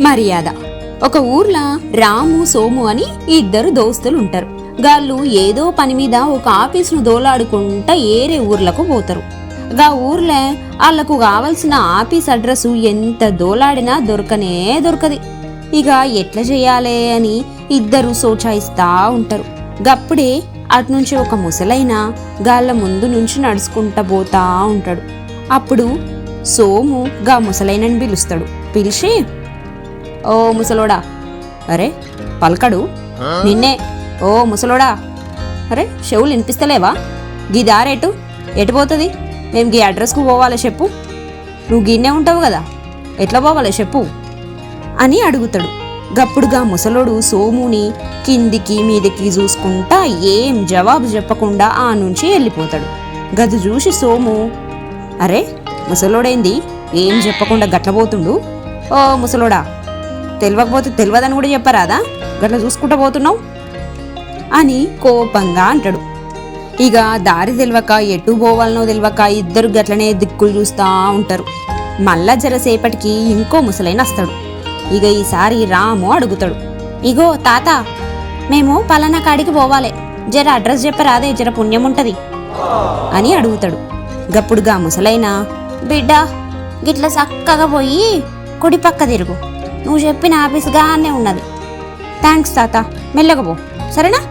మర్యాద. ఒక ఊర్లో రాము సోము అని ఇద్దరు దోస్తులు ఉంటారు. గాళ్ళు ఏదో పని మీద ఒక ఆఫీసును దోలాడుకుంటా ఏరే ఊర్లకు పోతారు. గా ఊర్లే వాళ్లకు కావలసిన ఆఫీస్ అడ్రస్ ఎంత దోలాడినా దొరకది. ఇక ఎట్లా చెయ్యాలే అని ఇద్దరు సోచాయిస్తా ఉంటారు. గప్పుడే అటునుంచి ఒక ముసలైన గాళ్ళ ముందు నుంచి నడుచుకుంటా పోతా ఉంటాడు. అప్పుడు సోము గా ముసలైనని పిలుస్తాడు. పిలిచి, ఓ ముసలోడా, అరే పలకడు నిన్నే, ఓ ముసలోడా, అరే చెవులు వినిపిస్తలేవా? గీ దారేటు ఎటుపోతుంది? మేము గీ అడ్రస్కు పోవాలి చెప్పు. నువ్వు గిన్నే ఉంటావు కదా, ఎట్లా పోవాలి చెప్పు అని అడుగుతాడు. గప్పుడుగా ముసలోడు సోముని కిందికి మీదికి చూసుకుంటా ఏం జవాబు చెప్పకుండా ఆ నుంచి వెళ్ళిపోతాడు. గది చూసి సోము, అరే ముసలోడైంది ఏం చెప్పకుండా గట్లపోతుండు? ఓ ముసలోడా, తెలియకపోతే తెలియదని కూడా చెప్పరాదా? గట్ల చూసుకుంటా పోతున్నావు అని కోపంగా అంటాడు. ఇక దారి తెలియక ఎటు పోవాలనో తెలియక ఇద్దరు గట్లనే దిక్కులు చూస్తూ ఉంటారు. మళ్ళా జరసేపటికి ఇంకో ముసలైన వస్తాడు. ఇక ఈసారి రాము అడుగుతాడు, ఇగో తాత, మేము పలానా కాడికి పోవాలి, జర అడ్రస్ చెప్పరాదే, జర పుణ్యం ఉంటది అని అడుగుతాడు. గప్పుడుగా ముసలైన, బిడ్డ గిట్ల చక్కగా పోయి కుడి పక్క తిరుగు, నువ్వు చెప్పిన ఆఫీసుగానే ఉన్నది. థ్యాంక్స్ తాత, మెల్లగపో సరేనా?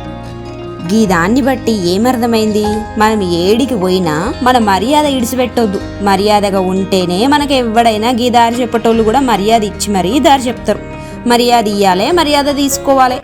గీదాన్ని బట్టి ఏమర్థమైంది? మనం ఏడికి పోయినా మన మర్యాద ఇడిచిపెట్టొద్దు. మర్యాదగా ఉంటేనే మనకు ఎవడైనా గీ దారి చెప్పేటోళ్ళు కూడా మర్యాద ఇచ్చి మరీ దారి చెప్తారు. మర్యాద ఇయ్యాలే, మర్యాద తీసుకోవాలి.